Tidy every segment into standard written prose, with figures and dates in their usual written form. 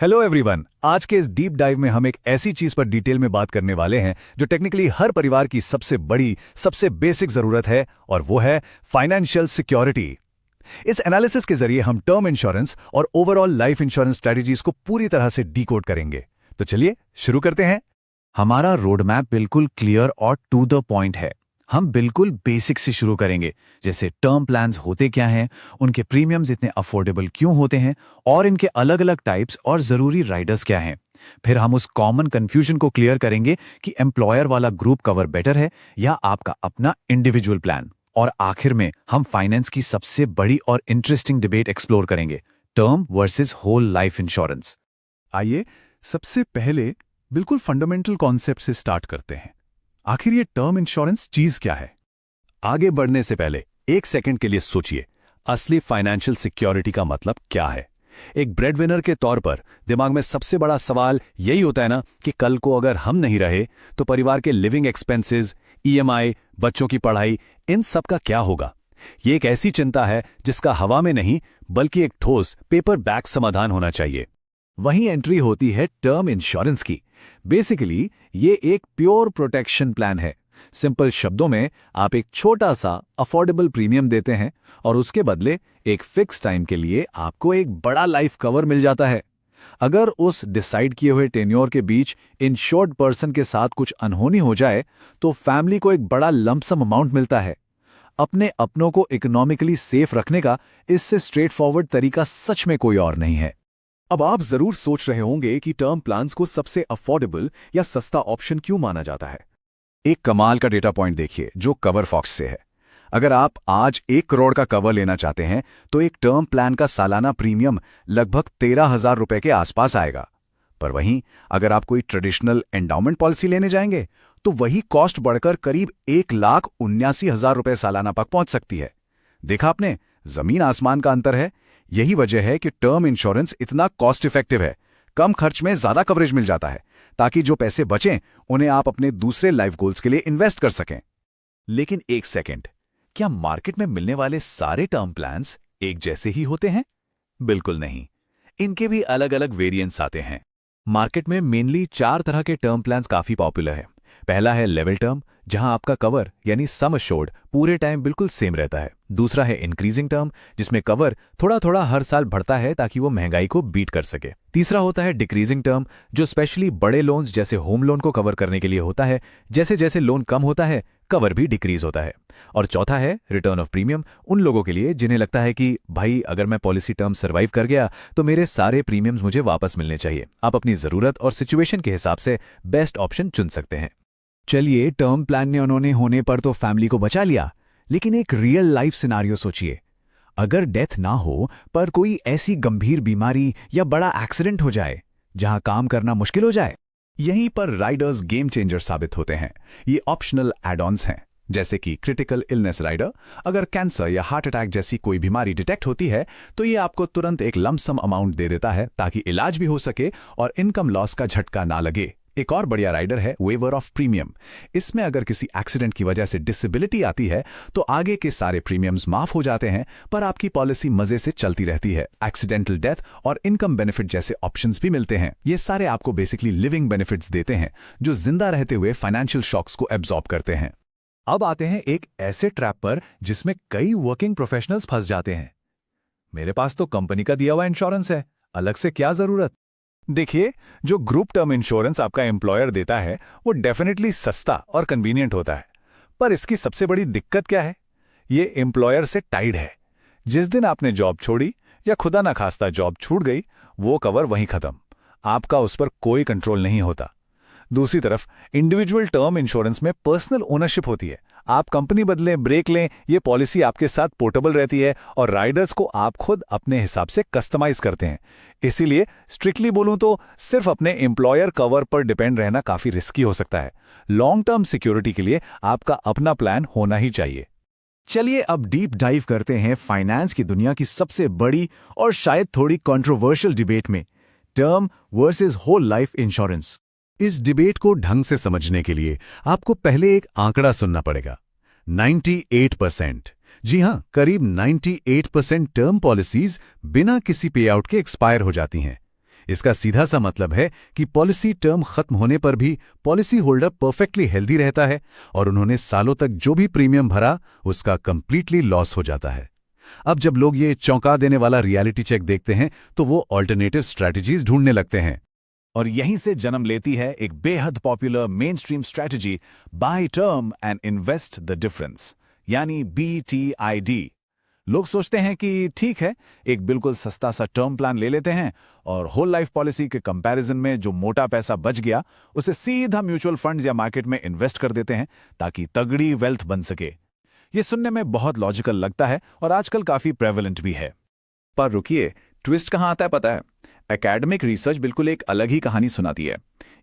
Hello everyone. आज के इस डीप डाइव में हम एक ऐसी चीज पर डिटेल में बात करने वाले हैं जो टेक्निकली हर परिवार की सबसे बड़ी, सबसे बेसिक जरूरत है, और वो है फाइनेंशियल सिक्योरिटी। इस एनालिसिस के जरिए हम टर्म इंश्योरेंस और ओवरऑल लाइफ इंश्योरेंस स्ट्रेटजीज को पूरी तरह से डीकोड करेंगे। तो चलिए शुरू करते हैं। हमारा रोड मैप बिल्कुल क्लियर और टू द पॉइंट है। हम बिल्कुल बेसिक से शुरू करेंगे, जैसे टर्म प्लान्स होते क्या हैं, उनके प्रीमियम्स इतने अफोर्डेबल क्यों होते हैं और इनके अलग अलग टाइप्स और ज़रूरी राइडर्स क्या हैं। फिर हम उस कॉमन कंफ्यूजन को क्लियर करेंगे कि एम्प्लॉयर वाला ग्रुप कवर बेटर है या आपका अपना इंडिविजुअल प्लान। और आखिर में हम फाइनेंस की सबसे बड़ी और इंटरेस्टिंग डिबेट एक्सप्लोर करेंगे, term versus whole life insurance. आइए सबसे पहले बिल्कुल फंडामेंटल कॉन्सेप्ट से स्टार्ट करते हैं। आखिर ये टर्म इंश्योरेंस चीज क्या है? आगे बढ़ने से पहले एक सेकंड के लिए सोचिए, असली फाइनेंशियल सिक्योरिटी का मतलब क्या है? एक ब्रेडविनर के तौर पर दिमाग में सबसे बड़ा सवाल यही होता है ना कि कल को अगर हम नहीं रहे तो परिवार के लिविंग एक्सपेंसेस, ईएमआई, बच्चों की पढ़ाई, इन सब का क्या होगा? ये एक ऐसी चिंता है जिसका हवा में नहीं बल्कि एक ठोस पेपर बैक समाधान होना चाहिए। वहीं एंट्री होती है टर्म इंश्योरेंस की। बेसिकली ये एक प्योर प्रोटेक्शन प्लान है। सिंपल शब्दों में आप एक छोटा सा अफोर्डेबल प्रीमियम देते हैं और उसके बदले एक फिक्स टाइम के लिए आपको एक बड़ा लाइफ कवर मिल जाता है। अगर उस डिसाइड किए हुए टेन्योर के बीच इंश्योर्ड पर्सन के साथ कुछ अनहोनी हो जाए तो फैमिली को एक बड़ा लंपसम अमाउंट मिलता है। अपने अपनों को इकोनॉमिकली सेफ रखने का इससे स्ट्रेट फॉरवर्ड तरीका सच में कोई और नहीं है। अब आप जरूर सोच रहे होंगे कि टर्म प्लान्स को सबसे अफोर्डेबल या सस्ता ऑप्शन क्यों माना जाता है। एक कमाल का डेटा पॉइंट देखिए जो कवर फॉक्स से है। अगर आप आज 1 करोड़ का कवर लेना चाहते हैं तो एक टर्म प्लान का सालाना प्रीमियम लगभग 13,000 रुपए के आसपास आएगा। पर वहीं अगर आप कोई ट्रेडिशनल एंडाउमेंट पॉलिसी लेने जाएंगे तो वही कॉस्ट बढ़कर करीब 1,79,000 रुपए सालाना तक पहुंच सकती है। देखा आपने, जमीन आसमान का अंतर है। यही वजह है कि टर्म इंश्योरेंस इतना कॉस्ट इफेक्टिव है। कम खर्च में ज्यादा कवरेज मिल जाता है ताकि जो पैसे बचें उन्हें आप अपने दूसरे लाइफ गोल्स के लिए इन्वेस्ट कर सकें। लेकिन एक सेकंड, क्या मार्केट में मिलने वाले सारे टर्म प्लान्स एक जैसे ही होते हैं? बिल्कुल नहीं, इनके भी अलग अलग वेरिएंट्स आते हैं। मार्केट में मेनली 4 तरह के टर्म प्लान्स काफी पॉपुलर है। पहला है लेवल टर्म, जहां आपका कवर यानी सम अश्योर्ड पूरे टाइम बिल्कुल सेम रहता है। दूसरा है इंक्रीजिंग टर्म, जिसमें कवर थोड़ा थोड़ा हर साल बढ़ता है ताकि वो महंगाई को बीट कर सके। तीसरा होता है डिक्रीजिंग टर्म, जो स्पेशली बड़े लोन्स जैसे होम लोन को कवर करने के लिए होता है। जैसे जैसे लोन कम होता है कवर भी डिक्रीज होता है। और चौथा है रिटर्न ऑफ प्रीमियम, उन लोगों के लिए जिन्हें लगता है कि भाई अगर मैं पॉलिसी टर्म सर्वाइव कर गया तो मेरे सारे प्रीमियम्स मुझे वापस मिलने चाहिए। आप अपनी जरूरत और सिचुएशन के हिसाब से बेस्ट ऑप्शन चुन सकते हैं। चलिए, टर्म प्लान ने उन्होंने होने पर तो फैमिली को बचा लिया, लेकिन एक रियल लाइफ सिनारियो सोचिए। अगर डेथ ना हो पर कोई ऐसी गंभीर बीमारी या बड़ा एक्सीडेंट हो जाए जहां काम करना मुश्किल हो जाए। यहीं पर राइडर्स गेम चेंजर साबित होते हैं। ये ऑप्शनल एड ऑन्स हैं, जैसे कि क्रिटिकल इलनेस राइडर। अगर कैंसर या हार्ट अटैक जैसी कोई बीमारी डिटेक्ट होती है तो ये आपको तुरंत एक लमसम अमाउंट दे देता है ताकि इलाज भी हो सके और इनकम लॉस का झटका ना लगे। एक और बढ़िया राइडर है वेवर ऑफ प्रीमियम। इसमें अगर किसी एक्सीडेंट की वजह से डिसेबिलिटी आती है तो आगे के सारे प्रीमियम्स माफ हो जाते हैं, पर आपकी पॉलिसी मजे से चलती रहती है। एक्सीडेंटल डेथ और इनकम बेनिफिट जैसे ऑप्शंस भी मिलते हैं। ये सारे आपको बेसिकली लिविंग बेनिफिट्स देते हैं जो जिंदा रहते हुए फाइनेंशियल शॉक्स को एब्जॉर्ब करते हैं। अब आते हैं एक ऐसे ट्रैप पर जिसमें कई वर्किंग प्रोफेशनल्स फंस जाते हैं। मेरे पास तो कंपनी का दिया हुआ इंश्योरेंस है, अलग से क्या जरूरत? देखिए, जो ग्रुप टर्म इंश्योरेंस आपका एम्प्लॉयर देता है वो डेफिनेटली सस्ता और कन्वीनियंट होता है, पर इसकी सबसे बड़ी दिक्कत क्या है? ये एम्प्लॉयर से टाइड है। जिस दिन आपने जॉब छोड़ी या खुदा ना खास्ता जॉब छूट गई, वो कवर वहीं खत्म। आपका उस पर कोई कंट्रोल नहीं होता। दूसरी तरफ इंडिविजुअल टर्म इंश्योरेंस में पर्सनल ओनरशिप होती है। आप कंपनी बदलें, ब्रेक लें, ये पॉलिसी आपके साथ पोर्टेबल रहती है और राइडर्स को आप खुद अपने हिसाब से कस्टमाइज करते हैं। इसीलिए स्ट्रिक्टली बोलूं तो सिर्फ अपने एम्प्लॉयर कवर पर डिपेंड रहना काफी रिस्की हो सकता है। लॉन्ग टर्म सिक्योरिटी के लिए आपका अपना प्लान होना ही चाहिए। चलिए अब डीप डाइव करते हैं फाइनेंस की दुनिया की सबसे बड़ी और शायद थोड़ी कंट्रोवर्शियल डिबेट में, term versus whole life insurance. इस डिबेट को ढंग से समझने के लिए आपको पहले एक आंकड़ा सुनना पड़ेगा। 98%। जी हां, करीब 98% टर्म पॉलिसीज बिना किसी पे आउट के एक्सपायर हो जाती हैं। इसका सीधा सा मतलब है कि पॉलिसी टर्म खत्म होने पर भी पॉलिसी होल्डर परफेक्टली हेल्दी रहता है और उन्होंने सालों तक जो भी प्रीमियम भरा उसका कंप्लीटली लॉस हो जाता है। अब जब लोग ये चौंका देने वाला रियलिटी चेक देखते हैं तो वो ऑल्टरनेटिव स्ट्रैटेजीज ढूंढने लगते हैं। और यहीं से जन्म लेती है एक बेहद popular main stream strategy, by term and invest the difference, यानी BTID। लोग सोचते हैं कि ठीक है, एक बिल्कुल सस्ता सा टर्म प्लान ले लेते हैं और होल लाइफ पॉलिसी के कंपैरिजन में जो मोटा पैसा बच गया उसे सीधा म्यूचुअल फंड्स या मार्केट में इन्वेस्ट कर देते हैं ताकि तगड़ी वेल्थ बन सके। ये सुनने में बहुत लॉजिकल लगता है और आजकल काफी प्रेवलेंट भी है। पर रुकिए, ट्विस्ट कहाँ आता है पता है? एकेडमिक रिसर्च बिल्कुल एक अलग ही कहानी सुनाती है।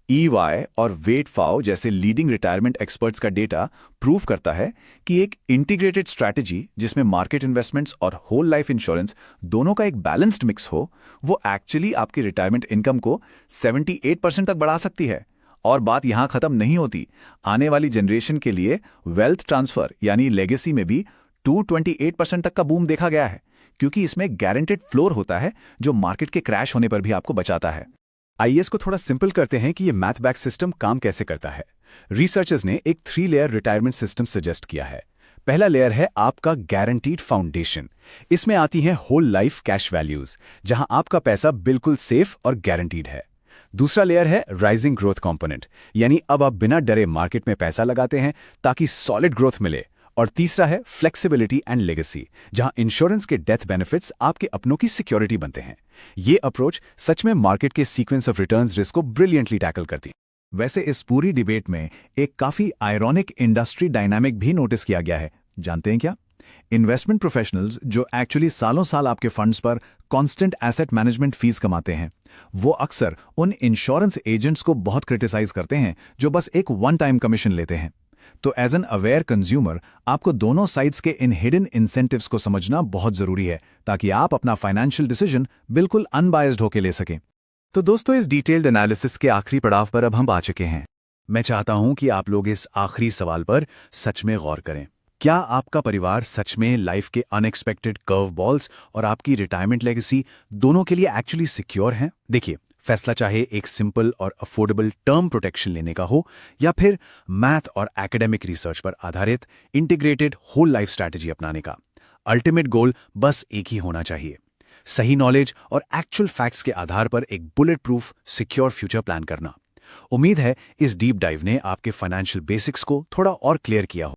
EY और वेटफाओ जैसे लीडिंग रिटायरमेंट एक्सपर्ट्स का डेटा प्रूव करता है कि एक इंटीग्रेटेड स्ट्रैटेजी जिसमें मार्केट इन्वेस्टमेंट्स और होल लाइफ इंश्योरेंस दोनों का एक बैलेंस्ड मिक्स हो, वो एक्चुअली आपकी रिटायरमेंट इनकम को 78% तक बढ़ा सकती है। और बात यहां खत्म नहीं होती, आने वाली जनरेशन के लिए वेल्थ ट्रांसफर यानी लेगेसी में भी 228% तक का बूम देखा गया है, क्योंकि इसमें गारंटेड फ्लोर होता है जो मार्केट के क्रैश होने पर भी आपको बचाता है। आइए इसको थोड़ा सिंपल करते हैं कि ये मैथ बैक सिस्टम काम कैसे करता है। रिसर्चर्स ने एक 3 लेयर रिटायरमेंट सिस्टम सजेस्ट किया है। पहला लेयर है आपका गारंटीड फाउंडेशन। इसमें आती हैं होल लाइफ कैश वैल्यूज, जहां आपका पैसा बिल्कुल सेफ और गारंटीड है। दूसरा लेयर है राइजिंग ग्रोथ कंपोनेंट, यानी अब आप बिना डरे मार्केट में पैसा लगाते हैं ताकि सॉलिड ग्रोथ मिले। और तीसरा है फ्लेक्सिबिलिटी एंड लेगेसी, जहां इंश्योरेंस के डेथ बेनिफिट्स आपके अपनों की सिक्योरिटी बनते हैं। ये अप्रोच सच में मार्केट के सीक्वेंस ऑफ रिटर्न्स रिस्क को ब्रिलियंटली टैकल करती है। वैसे इस पूरी डिबेट में एक काफी आयरॉनिक इंडस्ट्री डायनामिक भी नोटिस किया गया है। जानते हैं क्या? इन्वेस्टमेंट प्रोफेशनल्स जो एक्चुअली सालों साल आपके फंड्स पर कांस्टेंट एसेट मैनेजमेंट फीस कमाते हैं, वो अक्सर उन इंश्योरेंस एजेंट्स को बहुत क्रिटिसाइज करते हैं जो बस एक वन टाइम कमीशन लेते हैं। तो एज एन अवेयर कंज्यूमर आपको दोनों साइड्स के इन हिडन इंसेंटिव्स को समझना बहुत जरूरी है ताकि आप अपना फाइनेंशियल डिसीजन बिल्कुल अनबायस्ड होकर ले सकें। तो दोस्तों, इस डिटेल्ड एनालिसिस के आखिरी पड़ाव पर अब हम आ चुके हैं। मैं चाहता हूं कि आप लोग इस आखिरी सवाल पर सच में गौर करें। क्या आपका परिवार सच में लाइफ के अनएक्सपेक्टेड कर्व बॉल्स और आपकी रिटायरमेंट लेगेसी दोनों के लिए एक्चुअली सिक्योर हैं? देखिए, फैसला चाहे एक सिंपल और अफोर्डेबल टर्म प्रोटेक्शन लेने का हो या फिर मैथ और एकेडमिक रिसर्च पर आधारित इंटीग्रेटेड होल लाइफ स्ट्रैटेजी अपनाने का, अल्टीमेट गोल बस एक ही होना चाहिए: सही नॉलेज और एक्चुअल फैक्ट्स के आधार पर एक bullet proof secure future plan करना। उम्मीद है इस डीप डाइव ने आपके फाइनेंशियल बेसिक्स को थोड़ा और क्लियर किया हो।